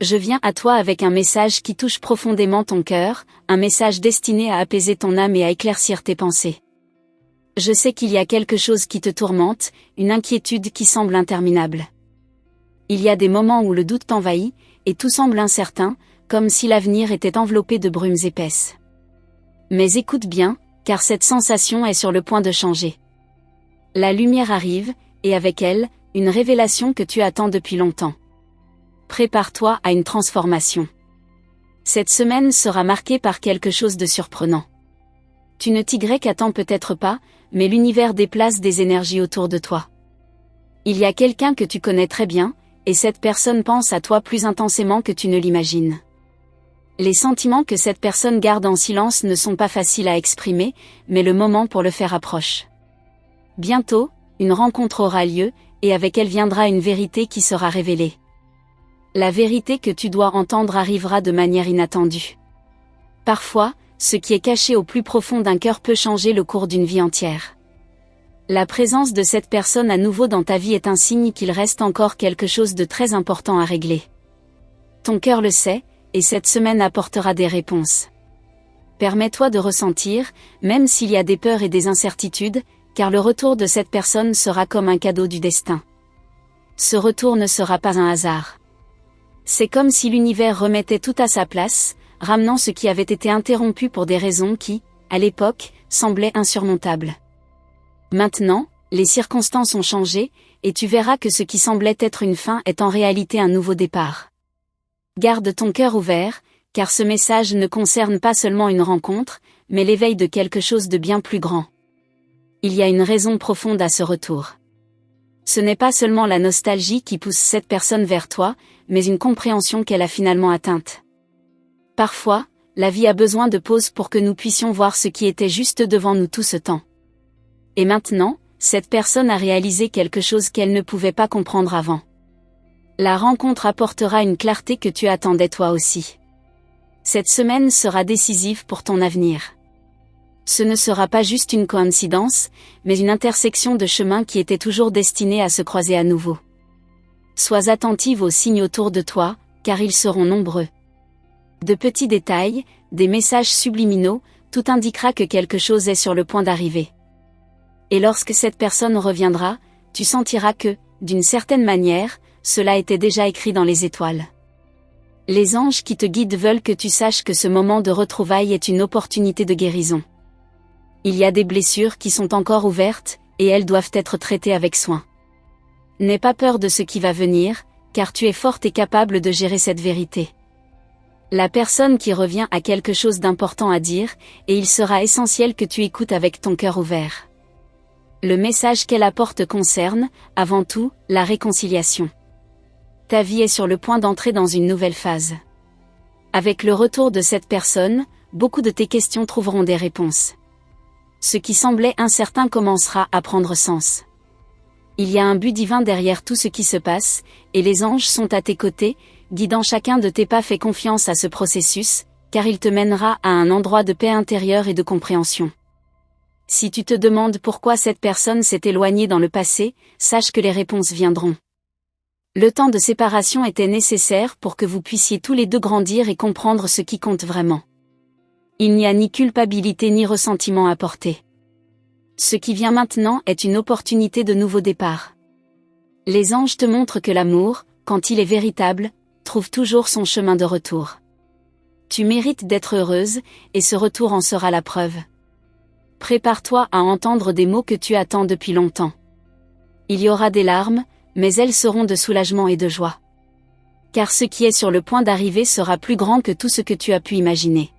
Je viens à toi avec un message qui touche profondément ton cœur, un message destiné à apaiser ton âme et à éclaircir tes pensées. Je sais qu'il y a quelque chose qui te tourmente, une inquiétude qui semble interminable. Il y a des moments où le doute t'envahit, et tout semble incertain, comme si l'avenir était enveloppé de brumes épaisses. Mais écoute bien, car cette sensation est sur le point de changer. La lumière arrive, et avec elle, une révélation que tu attends depuis longtemps. Prépare-toi à une transformation. Cette semaine sera marquée par quelque chose de surprenant. Tu ne t'y attends peut-être pas, mais l'univers déplace des énergies autour de toi. Il y a quelqu'un que tu connais très bien, et cette personne pense à toi plus intensément que tu ne l'imagines. Les sentiments que cette personne garde en silence ne sont pas faciles à exprimer, mais le moment pour le faire approche. Bientôt, une rencontre aura lieu, et avec elle viendra une vérité qui sera révélée. La vérité que tu dois entendre arrivera de manière inattendue. Parfois, ce qui est caché au plus profond d'un cœur peut changer le cours d'une vie entière. La présence de cette personne à nouveau dans ta vie est un signe qu'il reste encore quelque chose de très important à régler. Ton cœur le sait, et cette semaine apportera des réponses. Permets-toi de ressentir, même s'il y a des peurs et des incertitudes, car le retour de cette personne sera comme un cadeau du destin. Ce retour ne sera pas un hasard. C'est comme si l'univers remettait tout à sa place, ramenant ce qui avait été interrompu pour des raisons qui, à l'époque, semblaient insurmontables. Maintenant, les circonstances ont changé, et tu verras que ce qui semblait être une fin est en réalité un nouveau départ. Garde ton cœur ouvert, car ce message ne concerne pas seulement une rencontre, mais l'éveil de quelque chose de bien plus grand. Il y a une raison profonde à ce retour. Ce n'est pas seulement la nostalgie qui pousse cette personne vers toi, mais une compréhension qu'elle a finalement atteinte. Parfois, la vie a besoin de pauses pour que nous puissions voir ce qui était juste devant nous tout ce temps. Et maintenant, cette personne a réalisé quelque chose qu'elle ne pouvait pas comprendre avant. La rencontre apportera une clarté que tu attendais toi aussi. Cette semaine sera décisive pour ton avenir. Ce ne sera pas juste une coïncidence, mais une intersection de chemins qui étaient toujours destinés à se croiser à nouveau. Sois attentive aux signes autour de toi, car ils seront nombreux. De petits détails, des messages subliminaux, tout indiquera que quelque chose est sur le point d'arriver. Et lorsque cette personne reviendra, tu sentiras que, d'une certaine manière, cela était déjà écrit dans les étoiles. Les anges qui te guident veulent que tu saches que ce moment de retrouvailles est une opportunité de guérison. Il y a des blessures qui sont encore ouvertes, et elles doivent être traitées avec soin. N'aie pas peur de ce qui va venir, car tu es forte et capable de gérer cette vérité. La personne qui revient a quelque chose d'important à dire, et il sera essentiel que tu écoutes avec ton cœur ouvert. Le message qu'elle apporte concerne, avant tout, la réconciliation. Ta vie est sur le point d'entrer dans une nouvelle phase. Avec le retour de cette personne, beaucoup de tes questions trouveront des réponses. Ce qui semblait incertain commencera à prendre sens. Il y a un but divin derrière tout ce qui se passe, et les anges sont à tes côtés, guidant chacun de tes pas. Fais confiance à ce processus, car il te mènera à un endroit de paix intérieure et de compréhension. Si tu te demandes pourquoi cette personne s'est éloignée dans le passé, sache que les réponses viendront. Le temps de séparation était nécessaire pour que vous puissiez tous les deux grandir et comprendre ce qui compte vraiment. Il n'y a ni culpabilité ni ressentiment à porter. Ce qui vient maintenant est une opportunité de nouveau départ. Les anges te montrent que l'amour, quand il est véritable, trouve toujours son chemin de retour. Tu mérites d'être heureuse, et ce retour en sera la preuve. Prépare-toi à entendre des mots que tu attends depuis longtemps. Il y aura des larmes, mais elles seront de soulagement et de joie. Car ce qui est sur le point d'arriver sera plus grand que tout ce que tu as pu imaginer.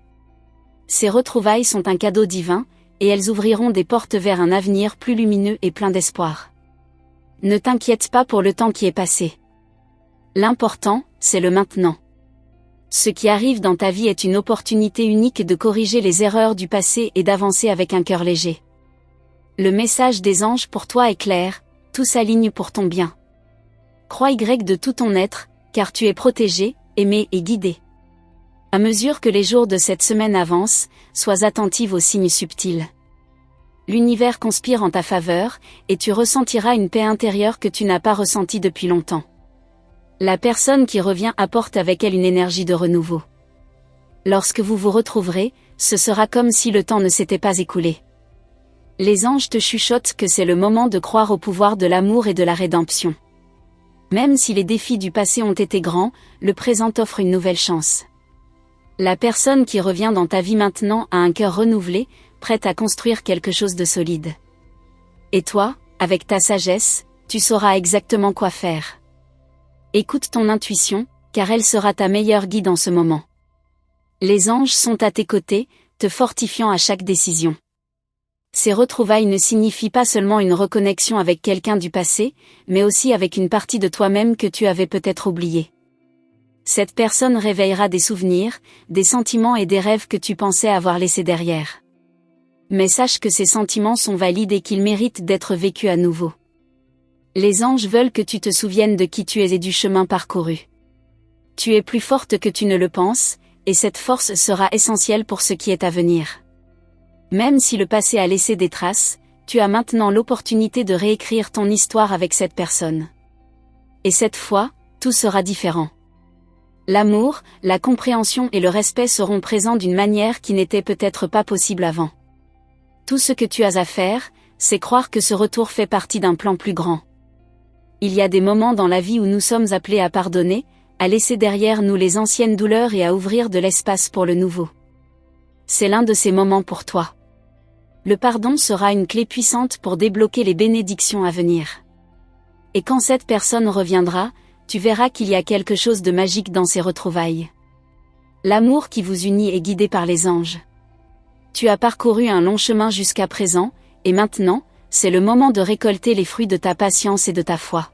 Ces retrouvailles sont un cadeau divin, et elles ouvriront des portes vers un avenir plus lumineux et plein d'espoir. Ne t'inquiète pas pour le temps qui est passé. L'important, c'est le maintenant. Ce qui arrive dans ta vie est une opportunité unique de corriger les erreurs du passé et d'avancer avec un cœur léger. Le message des anges pour toi est clair, tout s'aligne pour ton bien. Crois de tout ton être, car tu es protégé, aimé et guidé. À mesure que les jours de cette semaine avancent, sois attentive aux signes subtils. L'univers conspire en ta faveur, et tu ressentiras une paix intérieure que tu n'as pas ressentie depuis longtemps. La personne qui revient apporte avec elle une énergie de renouveau. Lorsque vous vous retrouverez, ce sera comme si le temps ne s'était pas écoulé. Les anges te chuchotent que c'est le moment de croire au pouvoir de l'amour et de la rédemption. Même si les défis du passé ont été grands, le présent t'offre une nouvelle chance. La personne qui revient dans ta vie maintenant a un cœur renouvelé, prête à construire quelque chose de solide. Et toi, avec ta sagesse, tu sauras exactement quoi faire. Écoute ton intuition, car elle sera ta meilleure guide en ce moment. Les anges sont à tes côtés, te fortifiant à chaque décision. Ces retrouvailles ne signifient pas seulement une reconnexion avec quelqu'un du passé, mais aussi avec une partie de toi-même que tu avais peut-être oubliée. Cette personne réveillera des souvenirs, des sentiments et des rêves que tu pensais avoir laissés derrière. Mais sache que ces sentiments sont valides et qu'ils méritent d'être vécus à nouveau. Les anges veulent que tu te souviennes de qui tu es et du chemin parcouru. Tu es plus forte que tu ne le penses, et cette force sera essentielle pour ce qui est à venir. Même si le passé a laissé des traces, tu as maintenant l'opportunité de réécrire ton histoire avec cette personne. Et cette fois, tout sera différent. L'amour, la compréhension et le respect seront présents d'une manière qui n'était peut-être pas possible avant. Tout ce que tu as à faire, c'est croire que ce retour fait partie d'un plan plus grand. Il y a des moments dans la vie où nous sommes appelés à pardonner, à laisser derrière nous les anciennes douleurs et à ouvrir de l'espace pour le nouveau. C'est l'un de ces moments pour toi. Le pardon sera une clé puissante pour débloquer les bénédictions à venir. Et quand cette personne reviendra, tu verras qu'il y a quelque chose de magique dans ces retrouvailles. L'amour qui vous unit est guidé par les anges. Tu as parcouru un long chemin jusqu'à présent, et maintenant, c'est le moment de récolter les fruits de ta patience et de ta foi.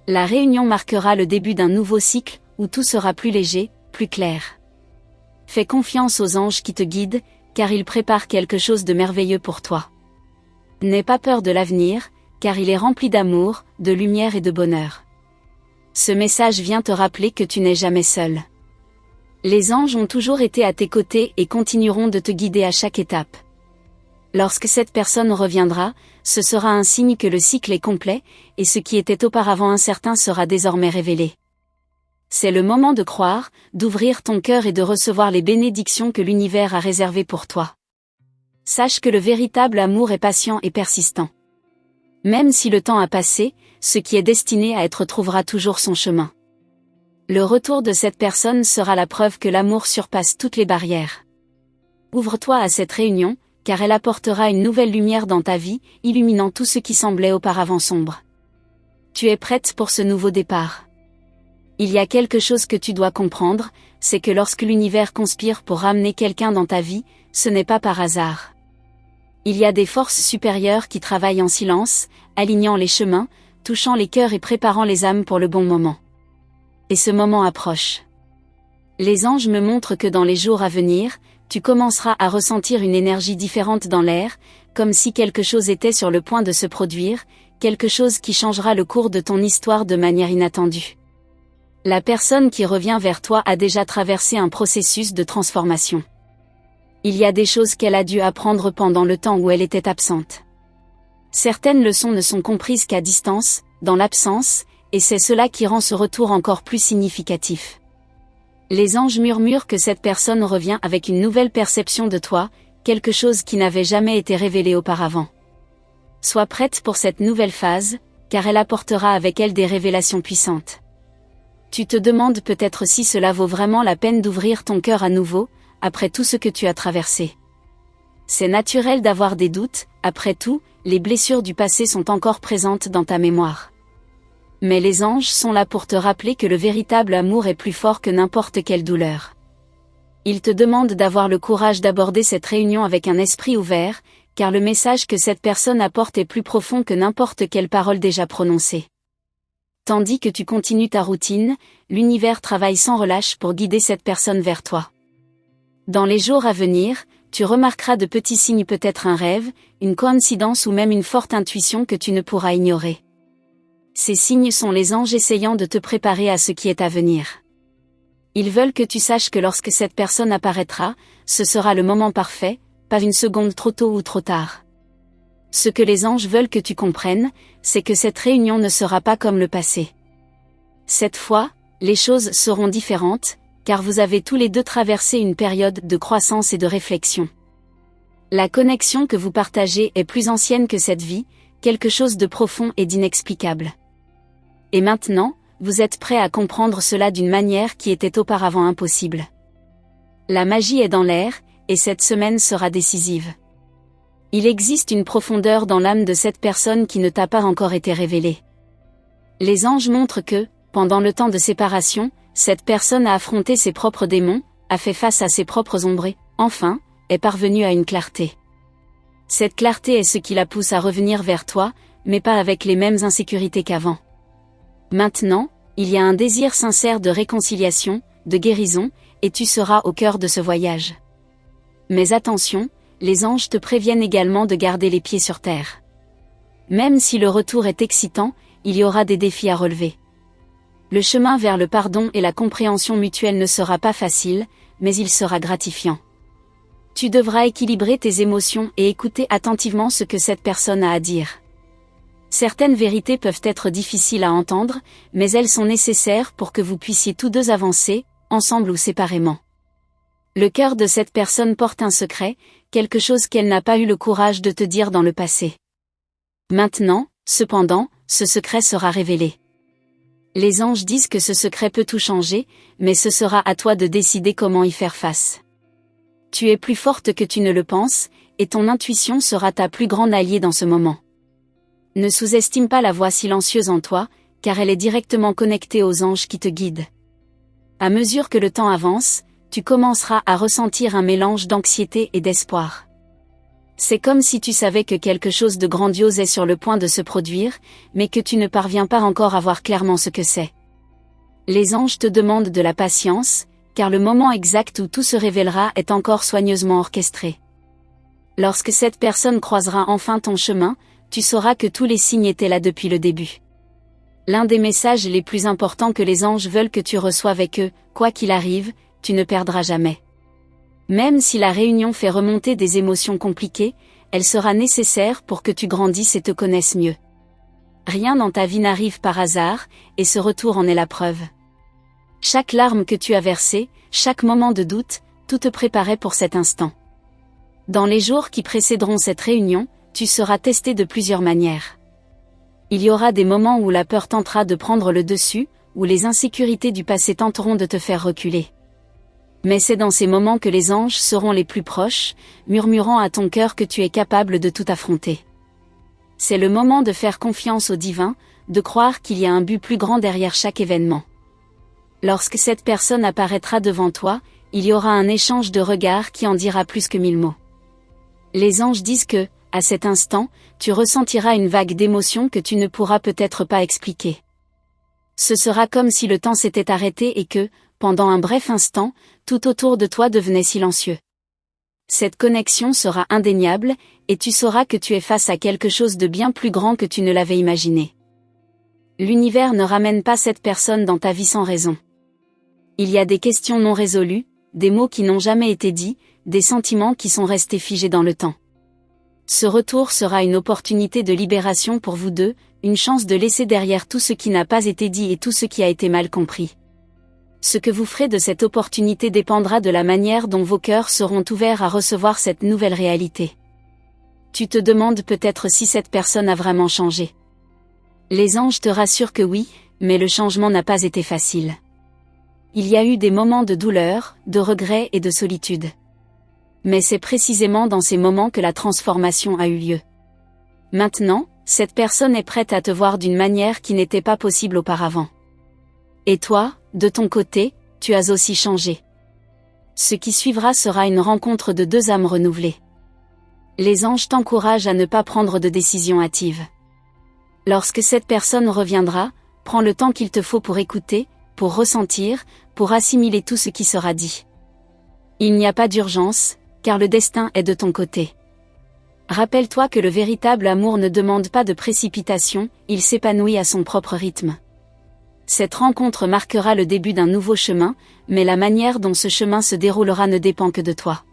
La réunion marquera le début d'un nouveau cycle, où tout sera plus léger, plus clair. Fais confiance aux anges qui te guident, car ils préparent quelque chose de merveilleux pour toi. N'aie pas peur de l'avenir, car il est rempli d'amour, de lumière et de bonheur. Ce message vient te rappeler que tu n'es jamais seul. Les anges ont toujours été à tes côtés et continueront de te guider à chaque étape. Lorsque cette personne reviendra, ce sera un signe que le cycle est complet, et ce qui était auparavant incertain sera désormais révélé. C'est le moment de croire, d'ouvrir ton cœur et de recevoir les bénédictions que l'univers a réservées pour toi. Sache que le véritable amour est patient et persistant. Même si le temps a passé, ce qui est destiné à être trouvera toujours son chemin. Le retour de cette personne sera la preuve que l'amour surpasse toutes les barrières. Ouvre-toi à cette réunion, car elle apportera une nouvelle lumière dans ta vie, illuminant tout ce qui semblait auparavant sombre. Tu es prête pour ce nouveau départ. Il y a quelque chose que tu dois comprendre, c'est que lorsque l'univers conspire pour ramener quelqu'un dans ta vie, ce n'est pas par hasard. Il y a des forces supérieures qui travaillent en silence, alignant les chemins, touchant les cœurs et préparant les âmes pour le bon moment. Et ce moment approche. Les anges me montrent que dans les jours à venir, tu commenceras à ressentir une énergie différente dans l'air, comme si quelque chose était sur le point de se produire, quelque chose qui changera le cours de ton histoire de manière inattendue. La personne qui revient vers toi a déjà traversé un processus de transformation. Il y a des choses qu'elle a dû apprendre pendant le temps où elle était absente. Certaines leçons ne sont comprises qu'à distance, dans l'absence, et c'est cela qui rend ce retour encore plus significatif. Les anges murmurent que cette personne revient avec une nouvelle perception de toi, quelque chose qui n'avait jamais été révélé auparavant. Sois prête pour cette nouvelle phase, car elle apportera avec elle des révélations puissantes. Tu te demandes peut-être si cela vaut vraiment la peine d'ouvrir ton cœur à nouveau, après tout ce que tu as traversé. C'est naturel d'avoir des doutes, après tout, les blessures du passé sont encore présentes dans ta mémoire. Mais les anges sont là pour te rappeler que le véritable amour est plus fort que n'importe quelle douleur. Ils te demandent d'avoir le courage d'aborder cette réunion avec un esprit ouvert, car le message que cette personne apporte est plus profond que n'importe quelle parole déjà prononcée. Tandis que tu continues ta routine, l'univers travaille sans relâche pour guider cette personne vers toi. Dans les jours à venir, tu remarqueras de petits signes, peut-être un rêve, une coïncidence ou même une forte intuition que tu ne pourras ignorer. Ces signes sont les anges essayant de te préparer à ce qui est à venir. Ils veulent que tu saches que lorsque cette personne apparaîtra, ce sera le moment parfait, pas une seconde trop tôt ou trop tard. Ce que les anges veulent que tu comprennes, c'est que cette réunion ne sera pas comme le passé. Cette fois, les choses seront différentes, car vous avez tous les deux traversé une période de croissance et de réflexion. La connexion que vous partagez est plus ancienne que cette vie, quelque chose de profond et d'inexplicable. Et maintenant, vous êtes prêt à comprendre cela d'une manière qui était auparavant impossible. La magie est dans l'air, et cette semaine sera décisive. Il existe une profondeur dans l'âme de cette personne qui ne t'a pas encore été révélée. Les anges montrent que, pendant le temps de séparation, cette personne a affronté ses propres démons, a fait face à ses propres ombres et, enfin, est parvenue à une clarté. Cette clarté est ce qui la pousse à revenir vers toi, mais pas avec les mêmes insécurités qu'avant. Maintenant, il y a un désir sincère de réconciliation, de guérison, et tu seras au cœur de ce voyage. Mais attention, les anges te préviennent également de garder les pieds sur terre. Même si le retour est excitant, il y aura des défis à relever. Le chemin vers le pardon et la compréhension mutuelle ne sera pas facile, mais il sera gratifiant. Tu devras équilibrer tes émotions et écouter attentivement ce que cette personne a à dire. Certaines vérités peuvent être difficiles à entendre, mais elles sont nécessaires pour que vous puissiez tous deux avancer, ensemble ou séparément. Le cœur de cette personne porte un secret, quelque chose qu'elle n'a pas eu le courage de te dire dans le passé. Maintenant, cependant, ce secret sera révélé. Les anges disent que ce secret peut tout changer, mais ce sera à toi de décider comment y faire face. Tu es plus forte que tu ne le penses, et ton intuition sera ta plus grande alliée dans ce moment. Ne sous-estime pas la voix silencieuse en toi, car elle est directement connectée aux anges qui te guident. À mesure que le temps avance, tu commenceras à ressentir un mélange d'anxiété et d'espoir. C'est comme si tu savais que quelque chose de grandiose est sur le point de se produire, mais que tu ne parviens pas encore à voir clairement ce que c'est. Les anges te demandent de la patience, car le moment exact où tout se révélera est encore soigneusement orchestré. Lorsque cette personne croisera enfin ton chemin, tu sauras que tous les signes étaient là depuis le début. L'un des messages les plus importants que les anges veulent que tu reçoives est que, quoi qu'il arrive, tu ne perdras jamais. Même si la réunion fait remonter des émotions compliquées, elle sera nécessaire pour que tu grandisses et te connaisses mieux. Rien dans ta vie n'arrive par hasard, et ce retour en est la preuve. Chaque larme que tu as versée, chaque moment de doute, tout te préparait pour cet instant. Dans les jours qui précéderont cette réunion, tu seras testé de plusieurs manières. Il y aura des moments où la peur tentera de prendre le dessus, où les insécurités du passé tenteront de te faire reculer. Mais c'est dans ces moments que les anges seront les plus proches, murmurant à ton cœur que tu es capable de tout affronter. C'est le moment de faire confiance au divin, de croire qu'il y a un but plus grand derrière chaque événement. Lorsque cette personne apparaîtra devant toi, il y aura un échange de regards qui en dira plus que 1000 mots. Les anges disent que, à cet instant, tu ressentiras une vague d'émotions que tu ne pourras peut-être pas expliquer. Ce sera comme si le temps s'était arrêté et que, pendant un bref instant, tout autour de toi devenait silencieux. Cette connexion sera indéniable, et tu sauras que tu es face à quelque chose de bien plus grand que tu ne l'avais imaginé. L'univers ne ramène pas cette personne dans ta vie sans raison. Il y a des questions non résolues, des mots qui n'ont jamais été dits, des sentiments qui sont restés figés dans le temps. Ce retour sera une opportunité de libération pour vous deux, une chance de laisser derrière tout ce qui n'a pas été dit et tout ce qui a été mal compris. Ce que vous ferez de cette opportunité dépendra de la manière dont vos cœurs seront ouverts à recevoir cette nouvelle réalité. Tu te demandes peut-être si cette personne a vraiment changé. Les anges te rassurent que oui, mais le changement n'a pas été facile. Il y a eu des moments de douleur, de regret et de solitude. Mais c'est précisément dans ces moments que la transformation a eu lieu. Maintenant, cette personne est prête à te voir d'une manière qui n'était pas possible auparavant. Et toi, de ton côté, tu as aussi changé. Ce qui suivra sera une rencontre de deux âmes renouvelées. Les anges t'encouragent à ne pas prendre de décision hâtive. Lorsque cette personne reviendra, prends le temps qu'il te faut pour écouter, pour ressentir, pour assimiler tout ce qui sera dit. Il n'y a pas d'urgence, car le destin est de ton côté. Rappelle-toi que le véritable amour ne demande pas de précipitation, il s'épanouit à son propre rythme. Cette rencontre marquera le début d'un nouveau chemin, mais la manière dont ce chemin se déroulera ne dépend que de toi.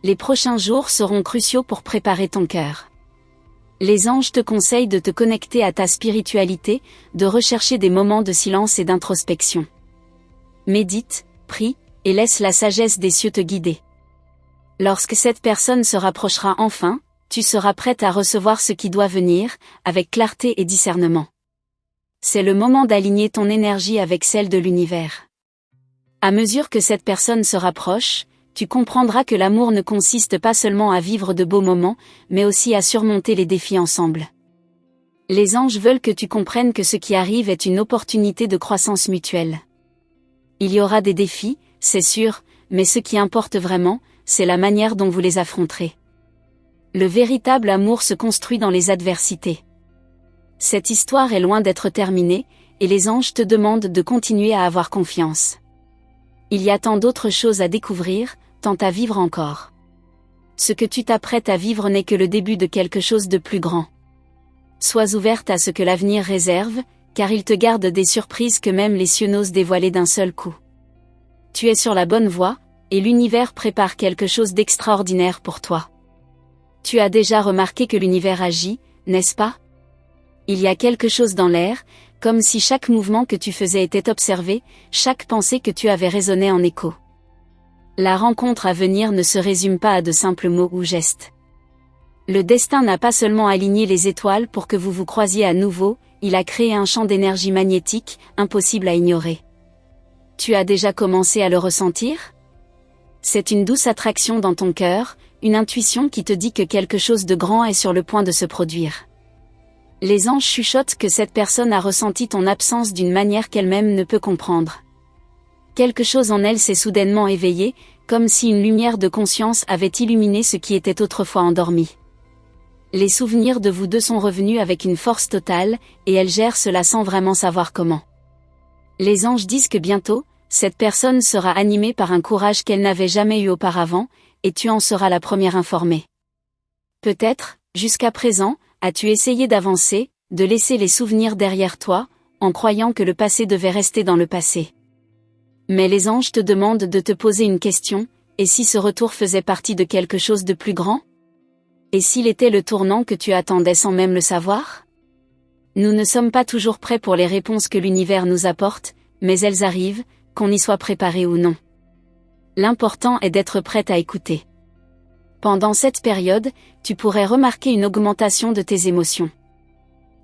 Les prochains jours seront cruciaux pour préparer ton cœur. Les anges te conseillent de te connecter à ta spiritualité, de rechercher des moments de silence et d'introspection. Médite, prie, et laisse la sagesse des cieux te guider. Lorsque cette personne se rapprochera enfin, tu seras prête à recevoir ce qui doit venir, avec clarté et discernement. C'est le moment d'aligner ton énergie avec celle de l'univers. À mesure que cette personne se rapproche, tu comprendras que l'amour ne consiste pas seulement à vivre de beaux moments, mais aussi à surmonter les défis ensemble. Les anges veulent que tu comprennes que ce qui arrive est une opportunité de croissance mutuelle. Il y aura des défis, c'est sûr, mais ce qui importe vraiment, c'est la manière dont vous les affronterez. Le véritable amour se construit dans les adversités. Cette histoire est loin d'être terminée, et les anges te demandent de continuer à avoir confiance. Il y a tant d'autres choses à découvrir, tant à vivre encore. Ce que tu t'apprêtes à vivre n'est que le début de quelque chose de plus grand. Sois ouverte à ce que l'avenir réserve, car il te garde des surprises que même les cieux n'osent dévoiler d'un seul coup. Tu es sur la bonne voie, et l'univers prépare quelque chose d'extraordinaire pour toi. Tu as déjà remarqué que l'univers agit, n'est-ce pas? Il y a quelque chose dans l'air, comme si chaque mouvement que tu faisais était observé, chaque pensée que tu avais résonnait en écho. La rencontre à venir ne se résume pas à de simples mots ou gestes. Le destin n'a pas seulement aligné les étoiles pour que vous vous croisiez à nouveau, il a créé un champ d'énergie magnétique, impossible à ignorer. Tu as déjà commencé à le ressentir? C'est une douce attraction dans ton cœur, une intuition qui te dit que quelque chose de grand est sur le point de se produire. Les anges chuchotent que cette personne a ressenti ton absence d'une manière qu'elle-même ne peut comprendre. Quelque chose en elle s'est soudainement éveillé, comme si une lumière de conscience avait illuminé ce qui était autrefois endormi. Les souvenirs de vous deux sont revenus avec une force totale, et elle gère cela sans vraiment savoir comment. Les anges disent que bientôt, cette personne sera animée par un courage qu'elle n'avait jamais eu auparavant, et tu en seras la première informée. Peut-être, jusqu'à présent, as-tu essayé d'avancer, de laisser les souvenirs derrière toi, en croyant que le passé devait rester dans le passé. Mais les anges te demandent de te poser une question, et si ce retour faisait partie de quelque chose de plus grand? Et s'il était le tournant que tu attendais sans même le savoir? Nous ne sommes pas toujours prêts pour les réponses que l'univers nous apporte, mais elles arrivent, qu'on y soit préparé ou non. L'important est d'être prête à écouter. Pendant cette période, tu pourrais remarquer une augmentation de tes émotions.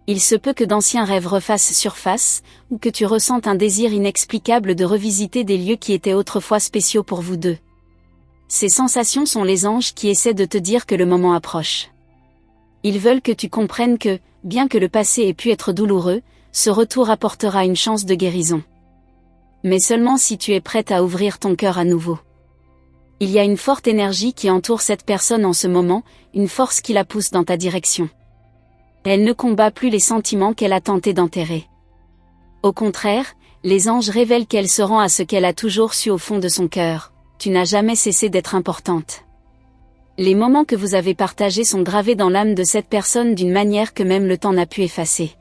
Il se peut que d'anciens rêves refassent surface, ou que tu ressentes un désir inexplicable de revisiter des lieux qui étaient autrefois spéciaux pour vous deux. Ces sensations sont les anges qui essaient de te dire que le moment approche. Ils veulent que tu comprennes que, bien que le passé ait pu être douloureux, ce retour apportera une chance de guérison. Mais seulement si tu es prête à ouvrir ton cœur à nouveau. Il y a une forte énergie qui entoure cette personne en ce moment, une force qui la pousse dans ta direction. Elle ne combat plus les sentiments qu'elle a tenté d'enterrer. Au contraire, les anges révèlent qu'elle se rend à ce qu'elle a toujours su au fond de son cœur. Tu n'as jamais cessé d'être importante. Les moments que vous avez partagés sont gravés dans l'âme de cette personne d'une manière que même le temps n'a pu effacer.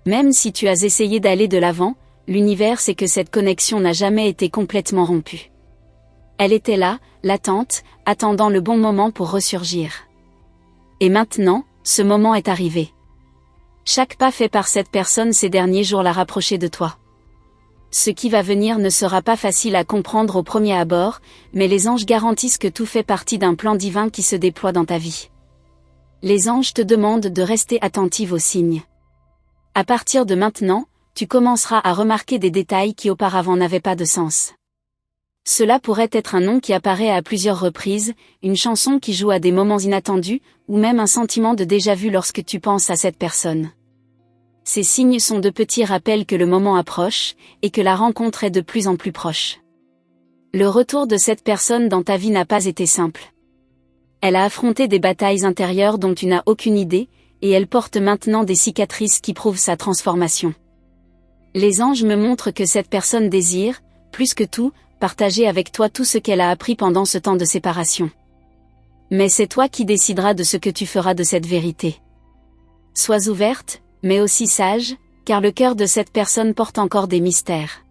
Même si tu as essayé d'aller de l'avant, l'univers sait que cette connexion n'a jamais été complètement rompue. Elle était là, latente, attendant le bon moment pour ressurgir. Et maintenant, ce moment est arrivé. Chaque pas fait par cette personne ces derniers jours l'a rapproché de toi. Ce qui va venir ne sera pas facile à comprendre au premier abord, mais les anges garantissent que tout fait partie d'un plan divin qui se déploie dans ta vie. Les anges te demandent de rester attentive aux signes. À partir de maintenant, tu commenceras à remarquer des détails qui auparavant n'avaient pas de sens. Cela pourrait être un nom qui apparaît à plusieurs reprises, une chanson qui joue à des moments inattendus, ou même un sentiment de déjà-vu lorsque tu penses à cette personne. Ces signes sont de petits rappels que le moment approche, et que la rencontre est de plus en plus proche. Le retour de cette personne dans ta vie n'a pas été simple. Elle a affronté des batailles intérieures dont tu n'as aucune idée, et elle porte maintenant des cicatrices qui prouvent sa transformation. Les anges me montrent que cette personne désire, plus que tout, partager avec toi tout ce qu'elle a appris pendant ce temps de séparation. Mais c'est toi qui décideras de ce que tu feras de cette vérité. Sois ouverte, mais aussi sage, car le cœur de cette personne porte encore des mystères.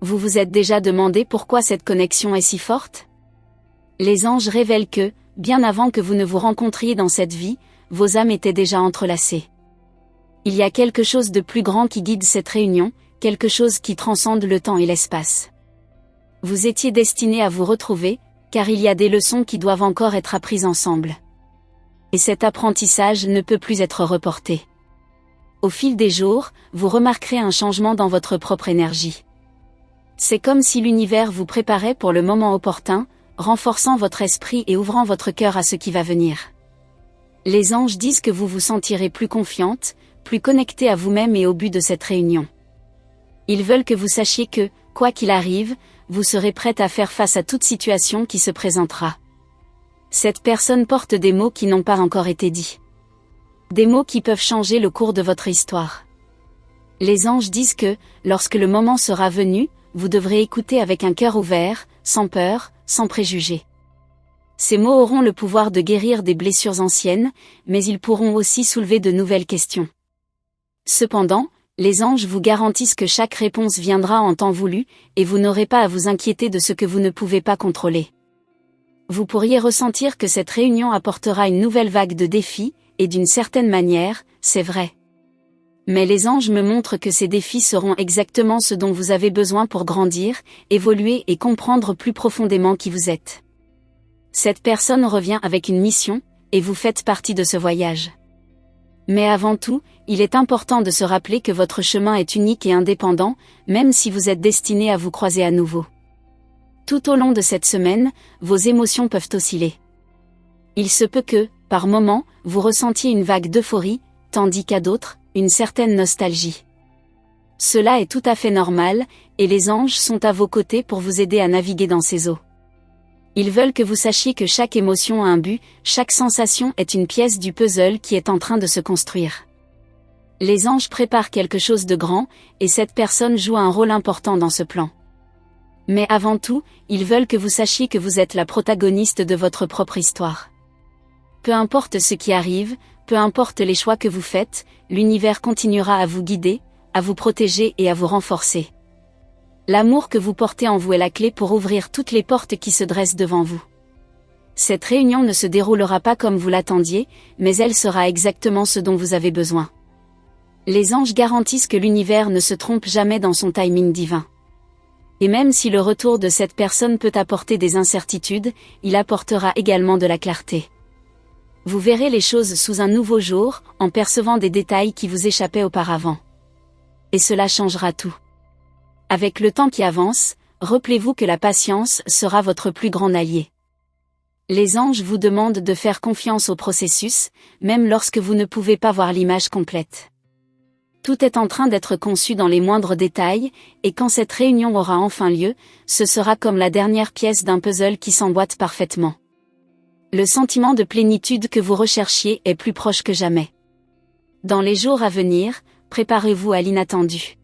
Vous vous êtes déjà demandé pourquoi cette connexion est si forte? Les anges révèlent que, bien avant que vous ne vous rencontriez dans cette vie, vos âmes étaient déjà entrelacées. Il y a quelque chose de plus grand qui guide cette réunion, quelque chose qui transcende le temps et l'espace. Vous étiez destinés à vous retrouver, car il y a des leçons qui doivent encore être apprises ensemble. Et cet apprentissage ne peut plus être reporté. Au fil des jours, vous remarquerez un changement dans votre propre énergie. C'est comme si l'univers vous préparait pour le moment opportun, renforçant votre esprit et ouvrant votre cœur à ce qui va venir. Les anges disent que vous vous sentirez plus confiante, plus connectée à vous-même et au but de cette réunion. Ils veulent que vous sachiez que, quoi qu'il arrive, vous serez prête à faire face à toute situation qui se présentera. Cette personne porte des mots qui n'ont pas encore été dits. Des mots qui peuvent changer le cours de votre histoire. Les anges disent que, lorsque le moment sera venu, vous devrez écouter avec un cœur ouvert, sans peur, sans préjugés. Ces mots auront le pouvoir de guérir des blessures anciennes, mais ils pourront aussi soulever de nouvelles questions. Cependant, les anges vous garantissent que chaque réponse viendra en temps voulu, et vous n'aurez pas à vous inquiéter de ce que vous ne pouvez pas contrôler. Vous pourriez ressentir que cette réunion apportera une nouvelle vague de défis, et d'une certaine manière, c'est vrai. Mais les anges me montrent que ces défis seront exactement ce dont vous avez besoin pour grandir, évoluer et comprendre plus profondément qui vous êtes. Cette personne revient avec une mission, et vous faites partie de ce voyage. Mais avant tout, il est important de se rappeler que votre chemin est unique et indépendant, même si vous êtes destiné à vous croiser à nouveau. Tout au long de cette semaine, vos émotions peuvent osciller. Il se peut que, par moments, vous ressentiez une vague d'euphorie, tandis qu'à d'autres, une certaine nostalgie. Cela est tout à fait normal, et les anges sont à vos côtés pour vous aider à naviguer dans ces eaux. Ils veulent que vous sachiez que chaque émotion a un but, chaque sensation est une pièce du puzzle qui est en train de se construire. Les anges préparent quelque chose de grand, et cette personne joue un rôle important dans ce plan. Mais avant tout, ils veulent que vous sachiez que vous êtes la protagoniste de votre propre histoire. Peu importe ce qui arrive, peu importe les choix que vous faites, l'univers continuera à vous guider, à vous protéger et à vous renforcer. L'amour que vous portez en vous est la clé pour ouvrir toutes les portes qui se dressent devant vous. Cette réunion ne se déroulera pas comme vous l'attendiez, mais elle sera exactement ce dont vous avez besoin. Les anges garantissent que l'univers ne se trompe jamais dans son timing divin. Et même si le retour de cette personne peut apporter des incertitudes, il apportera également de la clarté. Vous verrez les choses sous un nouveau jour, en percevant des détails qui vous échappaient auparavant. Et cela changera tout. Avec le temps qui avance, rappelez-vous que la patience sera votre plus grand allié. Les anges vous demandent de faire confiance au processus, même lorsque vous ne pouvez pas voir l'image complète. Tout est en train d'être conçu dans les moindres détails, et quand cette réunion aura enfin lieu, ce sera comme la dernière pièce d'un puzzle qui s'emboîte parfaitement. Le sentiment de plénitude que vous recherchiez est plus proche que jamais. Dans les jours à venir, préparez-vous à l'inattendu.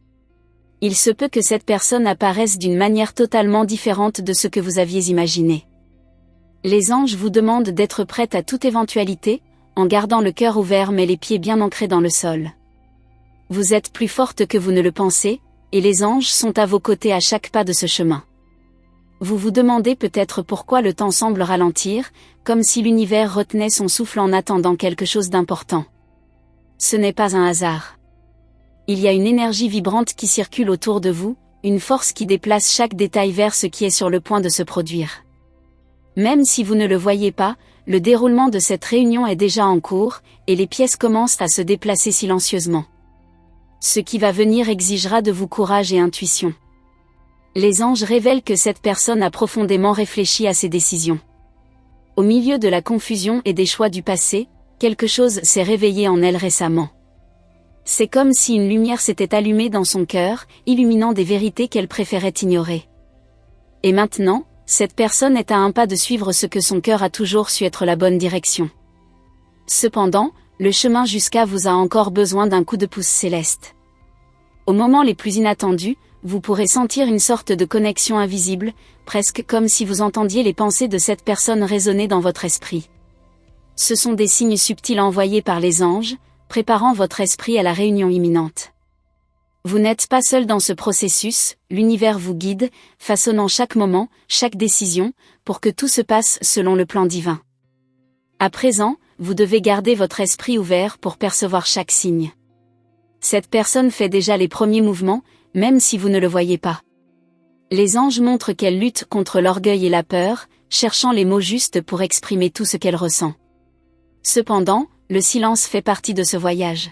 Il se peut que cette personne apparaisse d'une manière totalement différente de ce que vous aviez imaginé. Les anges vous demandent d'être prête à toute éventualité, en gardant le cœur ouvert mais les pieds bien ancrés dans le sol. Vous êtes plus forte que vous ne le pensez, et les anges sont à vos côtés à chaque pas de ce chemin. Vous vous demandez peut-être pourquoi le temps semble ralentir, comme si l'univers retenait son souffle en attendant quelque chose d'important. Ce n'est pas un hasard. Il y a une énergie vibrante qui circule autour de vous, une force qui déplace chaque détail vers ce qui est sur le point de se produire. Même si vous ne le voyez pas, le déroulement de cette réunion est déjà en cours, et les pièces commencent à se déplacer silencieusement. Ce qui va venir exigera de vous courage et intuition. Les anges révèlent que cette personne a profondément réfléchi à ses décisions. Au milieu de la confusion et des choix du passé, quelque chose s'est réveillé en elle récemment. C'est comme si une lumière s'était allumée dans son cœur, illuminant des vérités qu'elle préférait ignorer. Et maintenant, cette personne est à un pas de suivre ce que son cœur a toujours su être la bonne direction. Cependant, le chemin jusqu'à vous a encore besoin d'un coup de pouce céleste. Au moment les plus inattendus, vous pourrez sentir une sorte de connexion invisible, presque comme si vous entendiez les pensées de cette personne résonner dans votre esprit. Ce sont des signes subtils envoyés par les anges, préparant votre esprit à la réunion imminente. Vous n'êtes pas seul dans ce processus, l'univers vous guide, façonnant chaque moment, chaque décision, pour que tout se passe selon le plan divin. À présent, vous devez garder votre esprit ouvert pour percevoir chaque signe. Cette personne fait déjà les premiers mouvements, même si vous ne le voyez pas. Les anges montrent qu'elle lutte contre l'orgueil et la peur, cherchant les mots justes pour exprimer tout ce qu'elle ressent. Cependant, le silence fait partie de ce voyage.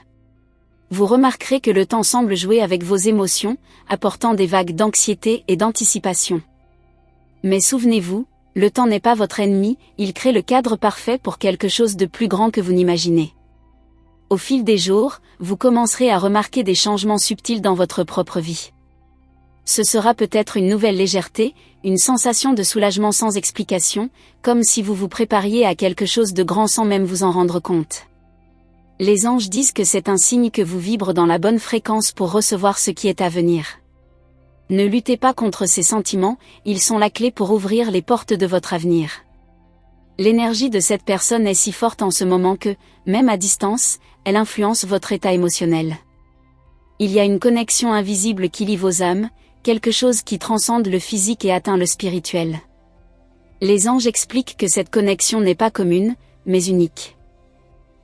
Vous remarquerez que le temps semble jouer avec vos émotions, apportant des vagues d'anxiété et d'anticipation. Mais souvenez-vous, le temps n'est pas votre ennemi, il crée le cadre parfait pour quelque chose de plus grand que vous n'imaginez. Au fil des jours, vous commencerez à remarquer des changements subtils dans votre propre vie. Ce sera peut-être une nouvelle légèreté, une sensation de soulagement sans explication, comme si vous vous prépariez à quelque chose de grand sans même vous en rendre compte. Les anges disent que c'est un signe que vous vibrez dans la bonne fréquence pour recevoir ce qui est à venir. Ne luttez pas contre ces sentiments, ils sont la clé pour ouvrir les portes de votre avenir. L'énergie de cette personne est si forte en ce moment que, même à distance, elle influence votre état émotionnel. Il y a une connexion invisible qui lie vos âmes, quelque chose qui transcende le physique et atteint le spirituel. Les anges expliquent que cette connexion n'est pas commune, mais unique.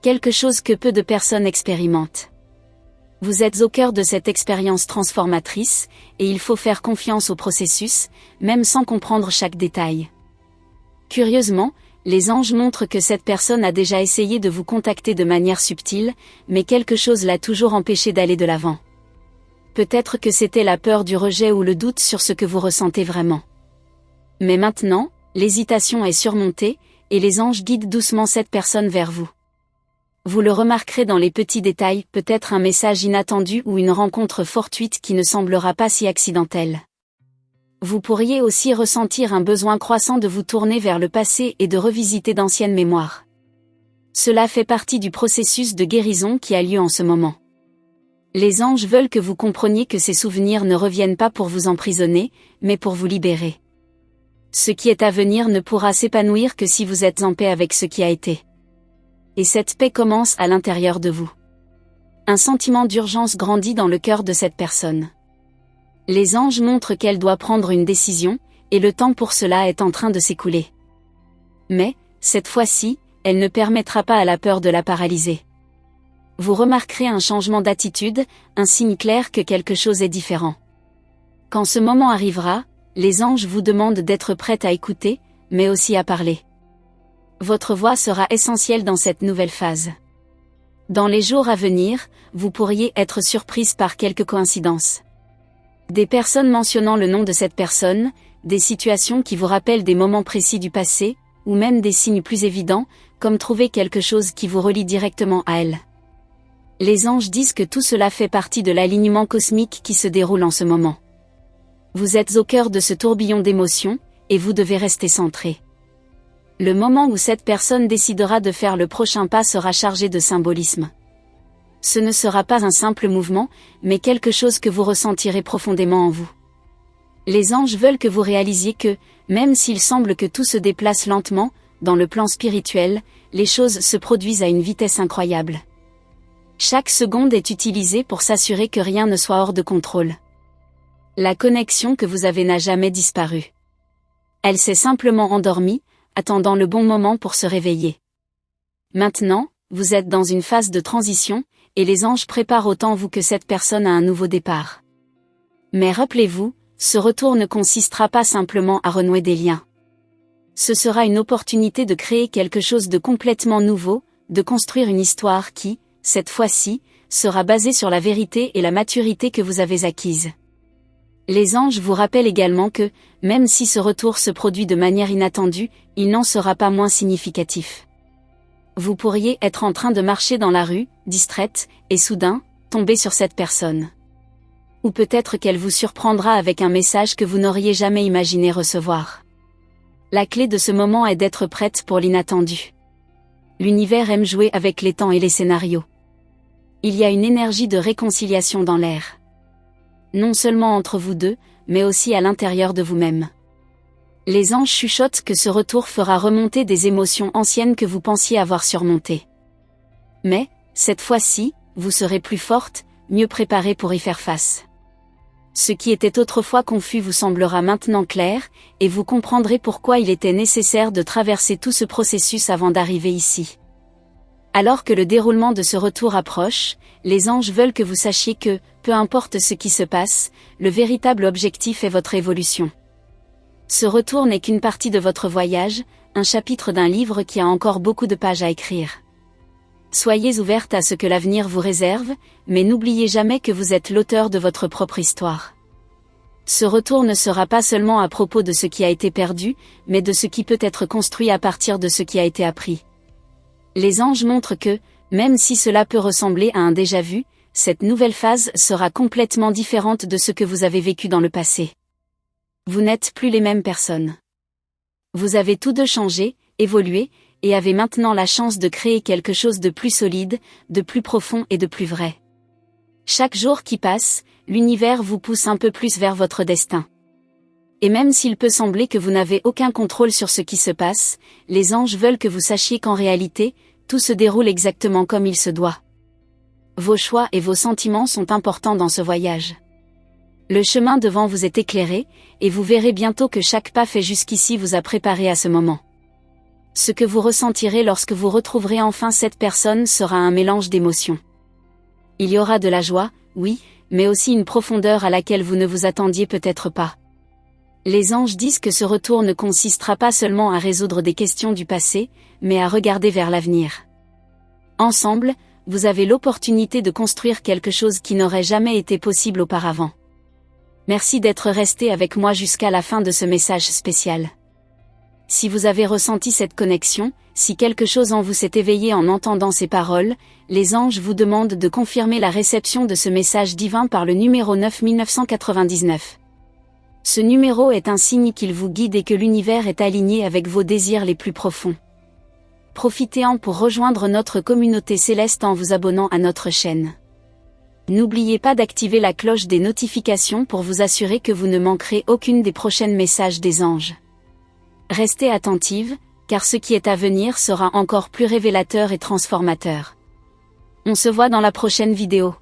Quelque chose que peu de personnes expérimentent. Vous êtes au cœur de cette expérience transformatrice, et il faut faire confiance au processus, même sans comprendre chaque détail. Curieusement, les anges montrent que cette personne a déjà essayé de vous contacter de manière subtile, mais quelque chose l'a toujours empêché d'aller de l'avant. Peut-être que c'était la peur du rejet ou le doute sur ce que vous ressentez vraiment. Mais maintenant, l'hésitation est surmontée, et les anges guident doucement cette personne vers vous. Vous le remarquerez dans les petits détails, peut-être un message inattendu ou une rencontre fortuite qui ne semblera pas si accidentelle. Vous pourriez aussi ressentir un besoin croissant de vous tourner vers le passé et de revisiter d'anciennes mémoires. Cela fait partie du processus de guérison qui a lieu en ce moment. Les anges veulent que vous compreniez que ces souvenirs ne reviennent pas pour vous emprisonner, mais pour vous libérer. Ce qui est à venir ne pourra s'épanouir que si vous êtes en paix avec ce qui a été. Et cette paix commence à l'intérieur de vous. Un sentiment d'urgence grandit dans le cœur de cette personne. Les anges montrent qu'elle doit prendre une décision, et le temps pour cela est en train de s'écouler. Mais, cette fois-ci, elle ne permettra pas à la peur de la paralyser. Vous remarquerez un changement d'attitude, un signe clair que quelque chose est différent. Quand ce moment arrivera, les anges vous demandent d'être prête à écouter, mais aussi à parler. Votre voix sera essentielle dans cette nouvelle phase. Dans les jours à venir, vous pourriez être surprise par quelques coïncidences. Des personnes mentionnant le nom de cette personne, des situations qui vous rappellent des moments précis du passé, ou même des signes plus évidents, comme trouver quelque chose qui vous relie directement à elle. Les anges disent que tout cela fait partie de l'alignement cosmique qui se déroule en ce moment. Vous êtes au cœur de ce tourbillon d'émotions, et vous devez rester centré. Le moment où cette personne décidera de faire le prochain pas sera chargé de symbolisme. Ce ne sera pas un simple mouvement, mais quelque chose que vous ressentirez profondément en vous. Les anges veulent que vous réalisiez que, même s'il semble que tout se déplace lentement, dans le plan spirituel, les choses se produisent à une vitesse incroyable. Chaque seconde est utilisée pour s'assurer que rien ne soit hors de contrôle. La connexion que vous avez n'a jamais disparu. Elle s'est simplement endormie, attendant le bon moment pour se réveiller. Maintenant, vous êtes dans une phase de transition, et les anges préparent autant vous que cette personne à un nouveau départ. Mais rappelez-vous, ce retour ne consistera pas simplement à renouer des liens. Ce sera une opportunité de créer quelque chose de complètement nouveau, de construire une histoire qui, cette fois-ci, sera basée sur la vérité et la maturité que vous avez acquises. Les anges vous rappellent également que, même si ce retour se produit de manière inattendue, il n'en sera pas moins significatif. Vous pourriez être en train de marcher dans la rue, distraite, et soudain, tomber sur cette personne. Ou peut-être qu'elle vous surprendra avec un message que vous n'auriez jamais imaginé recevoir. La clé de ce moment est d'être prête pour l'inattendu. L'univers aime jouer avec les temps et les scénarios. Il y a une énergie de réconciliation dans l'air. Non seulement entre vous deux, mais aussi à l'intérieur de vous-même. Les anges chuchotent que ce retour fera remonter des émotions anciennes que vous pensiez avoir surmontées. Mais, cette fois-ci, vous serez plus forte, mieux préparée pour y faire face. Ce qui était autrefois confus vous semblera maintenant clair, et vous comprendrez pourquoi il était nécessaire de traverser tout ce processus avant d'arriver ici. Alors que le déroulement de ce retour approche, les anges veulent que vous sachiez que, peu importe ce qui se passe, le véritable objectif est votre évolution. Ce retour n'est qu'une partie de votre voyage, un chapitre d'un livre qui a encore beaucoup de pages à écrire. Soyez ouverte à ce que l'avenir vous réserve, mais n'oubliez jamais que vous êtes l'auteur de votre propre histoire. Ce retour ne sera pas seulement à propos de ce qui a été perdu, mais de ce qui peut être construit à partir de ce qui a été appris. Les anges montrent que, même si cela peut ressembler à un déjà-vu, cette nouvelle phase sera complètement différente de ce que vous avez vécu dans le passé. Vous n'êtes plus les mêmes personnes. Vous avez tous deux changé, évolué, et avez maintenant la chance de créer quelque chose de plus solide, de plus profond et de plus vrai. Chaque jour qui passe, l'univers vous pousse un peu plus vers votre destin. Et même s'il peut sembler que vous n'avez aucun contrôle sur ce qui se passe, les anges veulent que vous sachiez qu'en réalité, tout se déroule exactement comme il se doit. Vos choix et vos sentiments sont importants dans ce voyage. Le chemin devant vous est éclairé, et vous verrez bientôt que chaque pas fait jusqu'ici vous a préparé à ce moment. Ce que vous ressentirez lorsque vous retrouverez enfin cette personne sera un mélange d'émotions. Il y aura de la joie, oui, mais aussi une profondeur à laquelle vous ne vous attendiez peut-être pas. Les anges disent que ce retour ne consistera pas seulement à résoudre des questions du passé, mais à regarder vers l'avenir. Ensemble, vous avez l'opportunité de construire quelque chose qui n'aurait jamais été possible auparavant. Merci d'être resté avec moi jusqu'à la fin de ce message spécial. Si vous avez ressenti cette connexion, si quelque chose en vous s'est éveillé en entendant ces paroles, les anges vous demandent de confirmer la réception de ce message divin par le numéro 9999. Ce numéro est un signe qu'il vous guide et que l'univers est aligné avec vos désirs les plus profonds. Profitez-en pour rejoindre notre communauté céleste en vous abonnant à notre chaîne. N'oubliez pas d'activer la cloche des notifications pour vous assurer que vous ne manquerez aucune des prochains messages des anges. Restez attentive, car ce qui est à venir sera encore plus révélateur et transformateur. On se voit dans la prochaine vidéo.